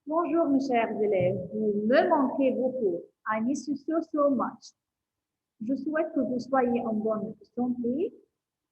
Bonjour mes chers élèves, vous me manquez beaucoup. I miss you so much. Je souhaite que vous soyez en bonne santé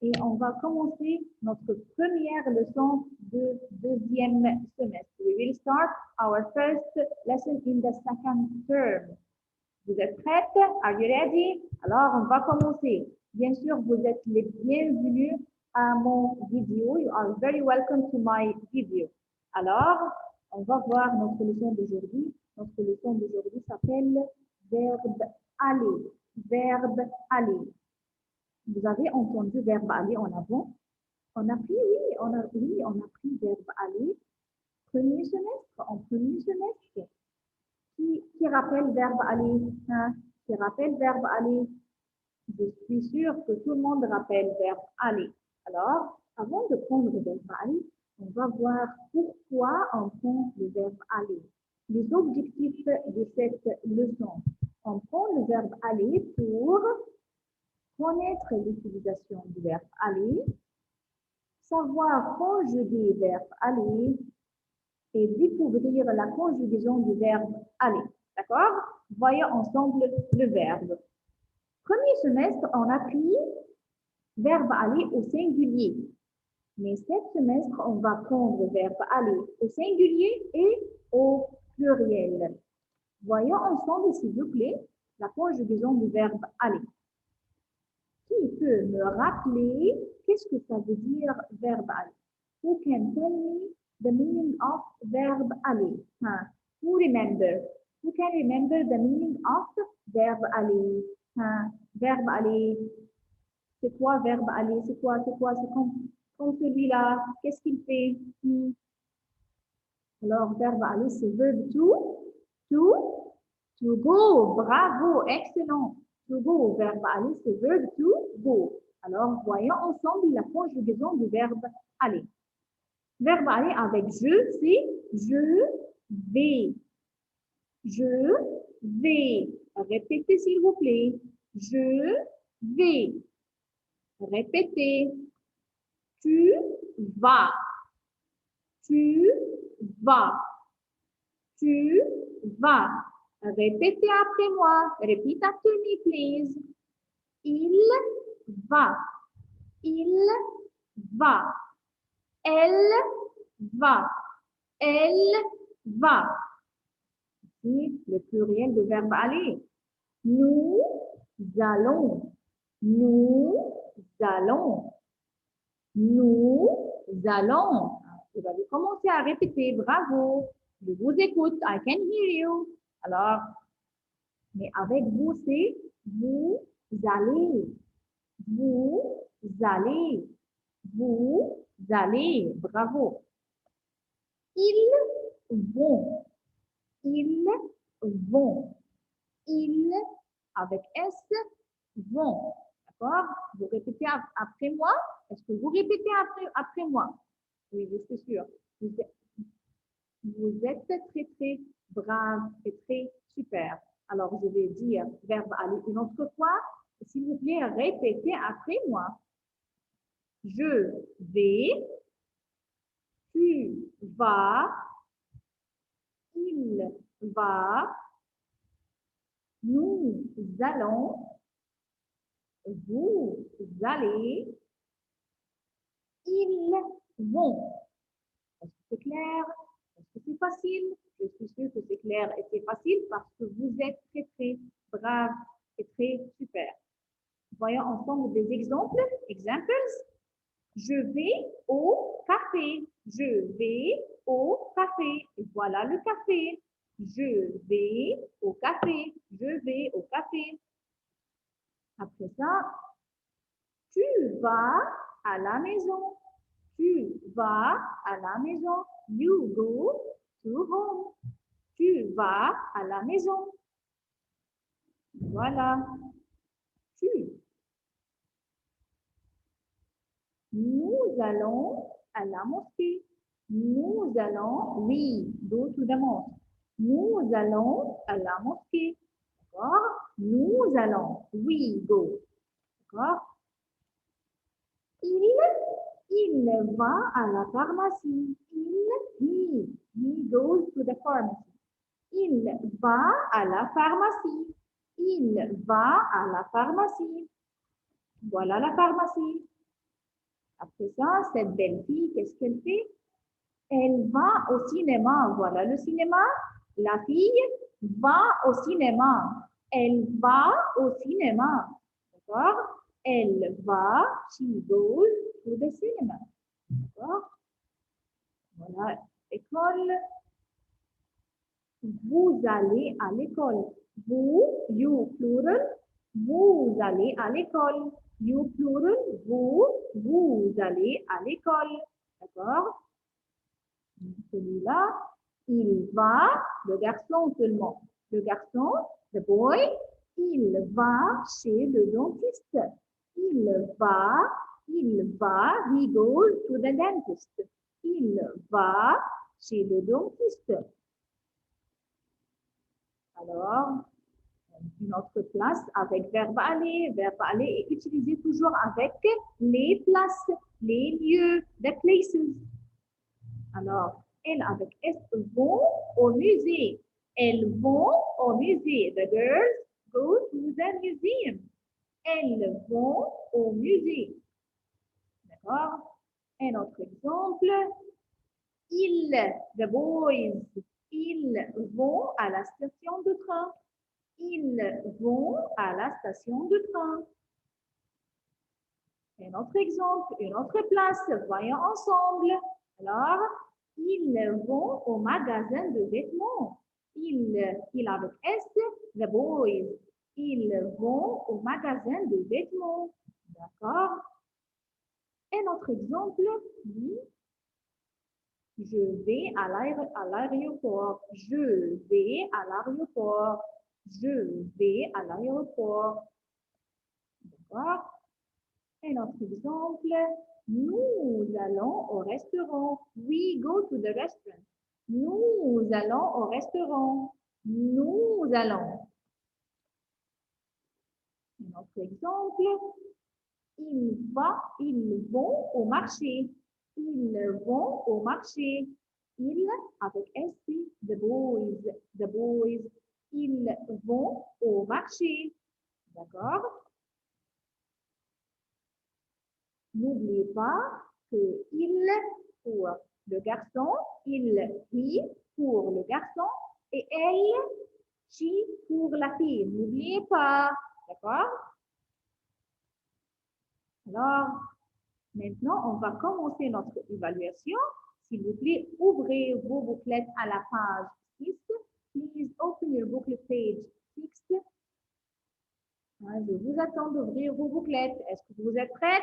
et on va commencer notre première leçon de deuxième semestre. We will start our first lesson in the second term. Vous êtes prêtes? Are you ready? Alors, on va commencer. Bien sûr, vous êtes les bienvenus à mon vidéo. You are very welcome to my video. Alors, on va voir notre leçon d'aujourd'hui. Notre leçon d'aujourd'hui s'appelle verbe aller. Verbe aller. Vous avez entendu verbe aller en avant? On a pris, oui, on a pris verbe aller. Premier semestre, en premier semestre. Qui rappelle verbe aller? Hein? Qui rappelle verbe aller? Je suis sûre que tout le monde rappelle verbe aller. Alors, avant de prendre le verbe aller, on va voir pourquoi on prend le verbe aller. Les objectifs de cette leçon. On prend le verbe aller pour connaître l'utilisation du verbe aller, savoir conjuguer le verbe aller et découvrir la conjugaison du verbe aller. D'accord? Voyons ensemble le verbe. Premier semestre, on a pris verbe aller au singulier. Mais cet semestre, on va prendre le verbe aller au singulier et au pluriel. Voyons ensemble, s'il vous plaît, la conjugaison du verbe aller. Qui peut me rappeler qu'est-ce que ça veut dire verbe aller? Who can tell me the meaning of verb aller? Huh? Who remember? Who can remember the meaning of verbe aller? Huh? Verbe aller. C'est quoi verbe aller? C'est quoi? C'est comme celui-là. Qu'est-ce qu'il fait? Alors, verbe aller, c'est verbe to go. Bravo, excellent. To go, verbe aller, c'est verbe to go. Alors, voyons ensemble la conjugaison du verbe aller. Verbe aller avec je, c'est je vais. Je vais. Répétez, s'il vous plaît. Je vais. Répétez. Tu vas. Tu vas. Tu vas. Répétez après moi. Repeat after me, please. Il va. Il va. Elle va. Elle va. Ici, le pluriel du verbe aller. Nous allons. Nous allons. Nous allons. Vous allez commencer à répéter. Bravo. Je vous écoute. I can hear you. Alors, mais avec vous, c'est vous allez. Vous allez. Vous allez. Bravo. Ils vont. Ils vont. Ils, avec S, vont. D'accord? Vous répétez après moi. Est-ce que vous répétez après moi? Oui, je suis sûre. Vous êtes très brave et très super. Alors, je vais dire verbe aller une autre fois. S'il vous plaît, répétez après moi. Je vais. Tu vas. Il va. Nous allons. Vous allez. Ils vont. Est-ce que c'est clair? Est-ce que c'est facile? Je suis sûre que c'est clair et c'est facile parce que vous êtes très brave et très super. Voyons ensemble des exemples. Examples. Je vais au café. Je vais au café. Et voilà le café. Je vais au café. Je vais au café. Après ça, tu vas à la maison. Tu vas à la maison. You go to home. Tu vas à la maison. Voilà. Tu. Nous allons à la mosquée. Nous allons, oui, go to the mosque. Nous allons à la mosquée. D'accord? Nous allons, we go. D'accord? Il Il va à la pharmacie. He goes to the pharmacy. Il va à la pharmacie. Il va à la pharmacie. Voilà la pharmacie. Après ça, cette belle fille, qu'est-ce qu'elle fait? Elle va au cinéma. Voilà le cinéma. La fille va au cinéma. Elle va au cinéma. D'accord? Elle va, she goes to the cinema. D'accord? Voilà, école. Vous allez à l'école. Vous, you plural. Vous allez à l'école. You plural. Vous allez à l'école. D'accord? Celui-là, il va, le garçon seulement. Le garçon, the boy, il va chez le dentiste. Il va, he goes to the dentist. Il va chez le dentiste. Alors, une autre place avec verbe aller. Verbe aller est utilisé toujours avec les places, les lieux, the places. Alors, elles avec S vont au musée. Elles vont au musée. The girls go to the museum. Elles vont au musée. D'accord? Un autre exemple. Ils, the boys, ils vont à la station de train. Ils vont à la station de train. Un autre exemple, une autre place. Voyons ensemble. Alors, ils vont au magasin de vêtements. Il avec S, the boys. Ils vont au magasin de vêtements. D'accord? Un autre exemple, oui. Je vais à l'aéroport. Je vais à l'aéroport. Je vais à l'aéroport. D'accord? Un autre exemple, nous allons au restaurant. We go to the restaurant. Nous allons au restaurant. Nous allons. Un autre exemple, ils vont au marché. Ils vont au marché. Ils, avec S, the boys. The boys. Ils vont au marché. D'accord? N'oubliez pas que il pour le garçon, he pour le garçon et elle, she pour la fille. N'oubliez pas. D'accord? Alors, maintenant, on va commencer notre évaluation. S'il vous plaît, ouvrez vos bouclettes à la page 6. Please open your booklet page 6. Je vous attends d'ouvrir vos bouclettes. Est-ce que vous êtes prêtes?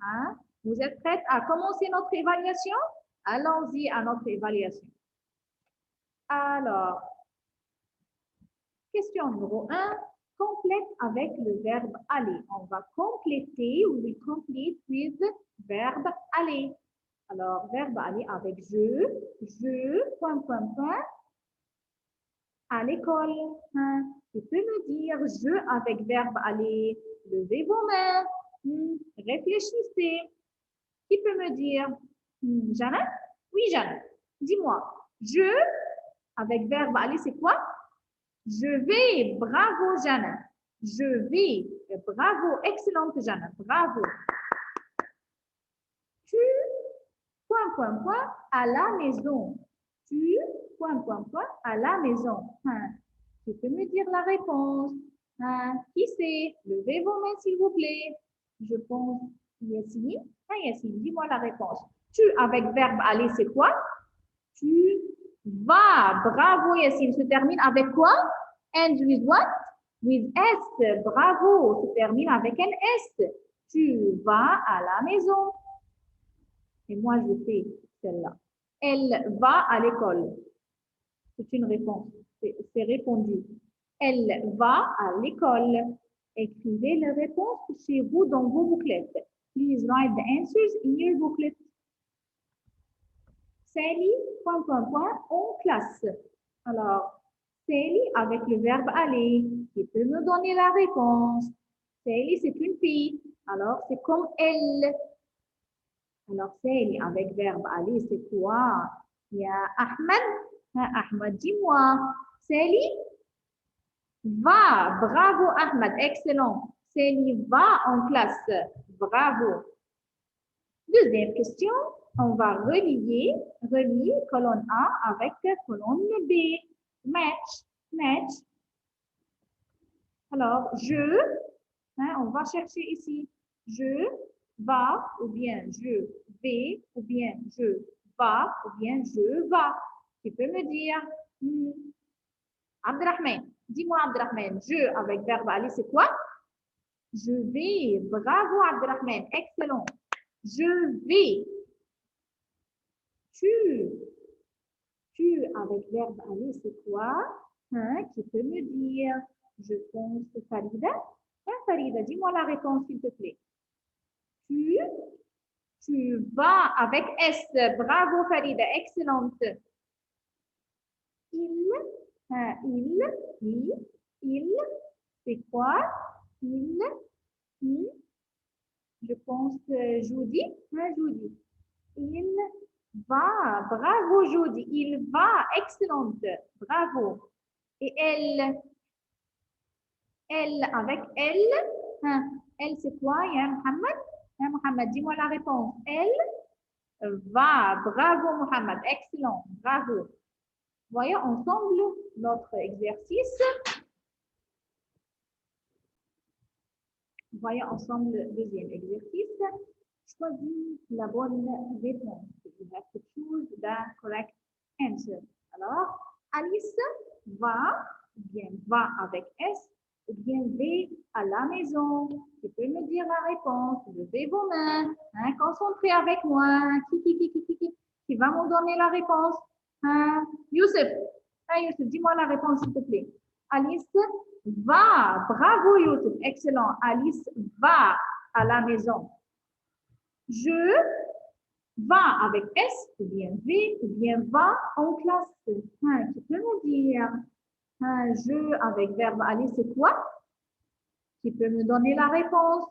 Hein? Vous êtes prêtes à commencer notre évaluation? Allons-y à notre évaluation. Alors, question numéro 1, complète avec le verbe aller. On va compléter, we will complete with verbe aller. Alors, verbe aller avec je, point, point, point, à l'école. Hein? Tu peux me dire je avec verbe aller, levez vos mains, réfléchissez. Qui peut me dire? Jeanne? Oui, Jeanne. Dis-moi. Je, avec verbe aller, c'est quoi? Je vais. Bravo, Jeanne. Je vais. Bravo. Excellente, Jeanne. Bravo. Tu, point, point, point, à la maison. Tu, point, point, point, à la maison. Hein? Tu peux me dire la réponse? Hein? Qui c'est? Levez vos mains, s'il vous plaît. Je pense Yassine. Ah, Yassine, dis-moi la réponse. Tu avec verbe aller, c'est quoi? Tu vas. Bravo, Yassine. Se termine avec quoi? And with what? With S. Bravo. Se termine avec un S. Tu vas à la maison. Et moi, je fais celle-là. Elle va à l'école. C'est une réponse. C'est répondu. Elle va à l'école. Écrivez les réponses chez vous dans vos bouclettes. Please write the answers in your booklet. Sally, point, point, point, en classe. Alors, Sally avec le verbe aller. Qui peut me donner la réponse? Sally, c'est une fille. Alors, c'est comme elle. Alors, c'est avec verbe aller, c'est quoi? Il y a Ahmed. Ahmed, dis-moi. Sally, va. Bravo, Ahmed. Excellent. Sally, va en classe. Bravo. Deuxième question. On va relier colonne A avec colonne B. Match, match. Alors, on va chercher ici. Je va ou bien je vais ou bien je va ou bien je va. Tu peux me dire, Abdrahman, dis-moi Abdrahman, je avec verbe aller, c'est quoi? Je vais. Bravo Abdrahman, excellent. Je vais. Tu. Tu avec verbe aller, c'est quoi? Qui peut me dire? Je pense Farida. Farida, dis-moi la réponse, s'il te plaît. Tu, tu vas avec S. Bravo Farida, excellente. Il, il, c'est quoi? Il, je pense Judy. Judy. Il va. Bravo Judy. Il va. Excellente. Bravo. Et elle avec elle. Elle, c'est quoi, ya Mohamed? Ya Mohamed, dis-moi la réponse. Elle va. Bravo Mohamed. Excellent. Bravo. Voyons ensemble notre exercice. Voyons ensemble le deuxième exercice. Choisis la bonne réponse. You have to choose the correct answer. Alors, Alice va, ou bien va avec S, ou bien V à la maison. Tu peux me dire la réponse. Levez vos mains. Concentrez avec moi. Qui va me donner la réponse? Youssef. Youssef, dis-moi la réponse, s'il te plaît. Alice va. Bravo, Youssef. Excellent. Alice va à la maison. Je va avec S ou bien V ou bien va en classe. Tu peux me dire, je avec verbe aller, c'est quoi? Tu peux me donner la réponse.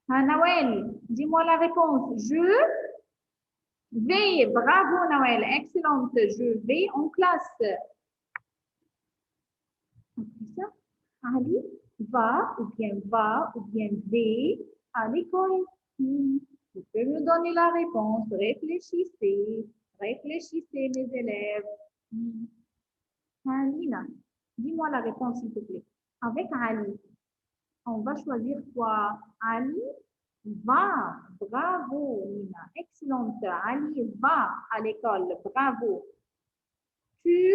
Nawel, dis-moi la réponse. Je vais. Bravo, Nawel. Excellente. Je vais en classe. Ali va ou bien va ou bien V à l'école. Vous pouvez me donner la réponse. Réfléchissez. Réfléchissez, mes élèves. Lina, dis-moi la réponse, s'il te plaît. Avec Ali, on va choisir quoi? Ali va. Bravo, Lina. Excellente. Ali va à l'école. Bravo. Tu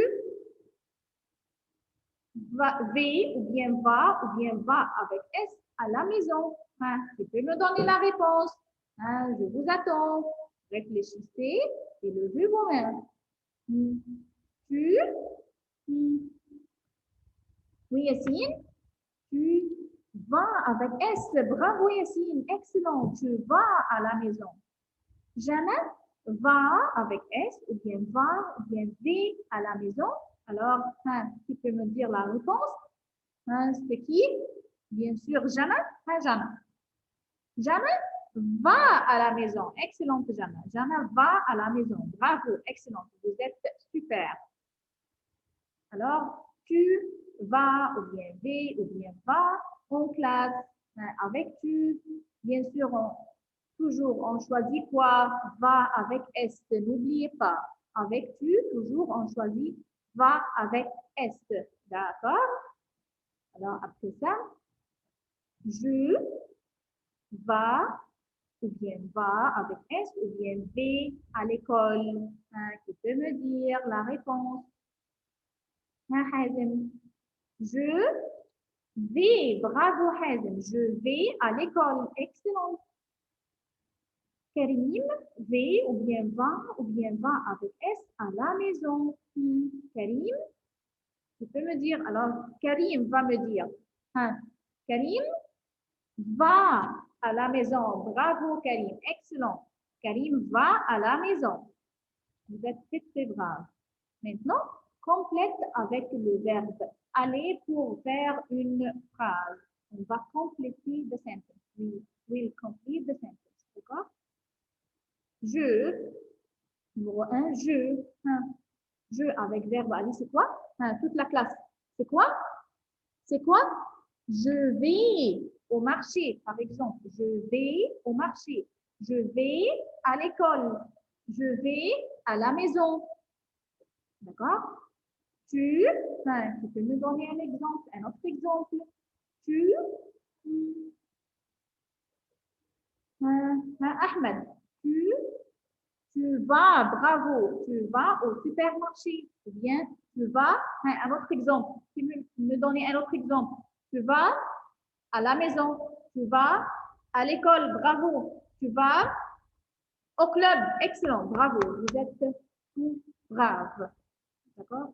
va ou bien va avec S à la maison. Tu peux me donner la réponse. Je vous attends. Réfléchissez et levez vos mains. Tu, oui, Yassine, tu vas avec S. Bravo, Yassine. Excellent. Tu vas à la maison. Jana va avec S ou bien va ou bien V à la maison. Alors, tu peux me dire la réponse? C'est qui? Bien sûr, Jana. Jana. Jana va à la maison. Excellente, Jana. Jana va à la maison. Bravo, excellente. Vous êtes super. Alors, tu vas ou bien V ou bien va en classe avec tu. Bien sûr, toujours, on choisit quoi? Va avec S. N'oubliez pas. Avec tu, toujours, on choisit va avec S. D'accord? Alors, après ça, je va ou bien va avec S ou bien V à l'école. Qui peut me dire la réponse? Je vais. Bravo, Hazem. Je vais à l'école. Excellent. Karim, V ou bien va avec S à la maison. Karim, tu peux me dire, alors Karim va me dire, Karim va à la maison. Bravo Karim, excellent. Karim va à la maison. Vous êtes très très brave. Maintenant, complète avec le verbe aller pour faire une phrase. On va compléter the sentence. We will complete the sentence. D'accord? Je. Numéro 1, je. Je avec verbe aller, c'est quoi? Toute la classe. C'est quoi? C'est quoi? Je vais au marché, par exemple. Je vais au marché. Je vais à l'école. Je vais à la maison. D'accord? Tu peux me donner un exemple, un autre exemple. Tu, Ahmed, tu vas, bravo, tu vas au supermarché. Ou bien, tu vas, un autre exemple. Tu me donner un autre exemple. Tu vas à la maison. Tu vas à l'école. Bravo. Tu vas au club. Excellent. Bravo. Vous êtes tout braves. D'accord?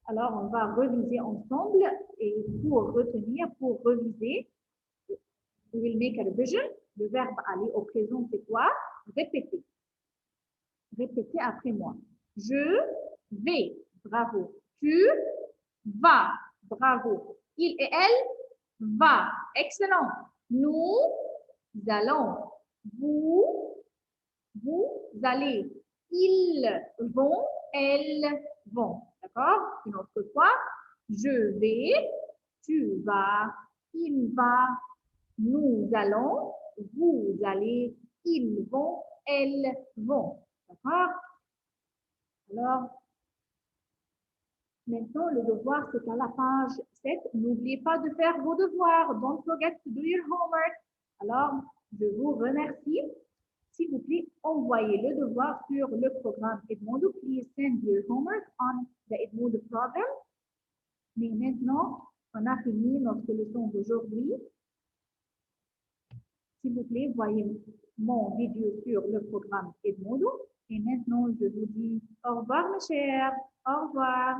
Alors, on va reviser ensemble et pour retenir, pour reviser, we will make a revision. Le verbe aller au présent, c'est quoi? Répéter. Répétez après moi. Je vais. Bravo. Tu vas. Bravo. Il et elle va. Excellent. Nous allons. Vous allez. Ils vont. Elles vont. D'accord? Une autre fois. Je vais. Tu vas. Il va. Nous allons. Vous allez. Ils vont. Elles vont. D'accord? Alors, maintenant, le devoir, c'est à la page 7. N'oubliez pas de faire vos devoirs. Don't forget to do your homework. Alors, je vous remercie. S'il vous plaît, envoyez le devoir sur le programme Edmodo. Please send your homework on the Edmodo program. Mais maintenant, on a fini notre leçon d'aujourd'hui. S'il vous plaît, voyez mon vidéo sur le programme Edmodo. Et maintenant, je vous dis au revoir, mes chers. Au revoir.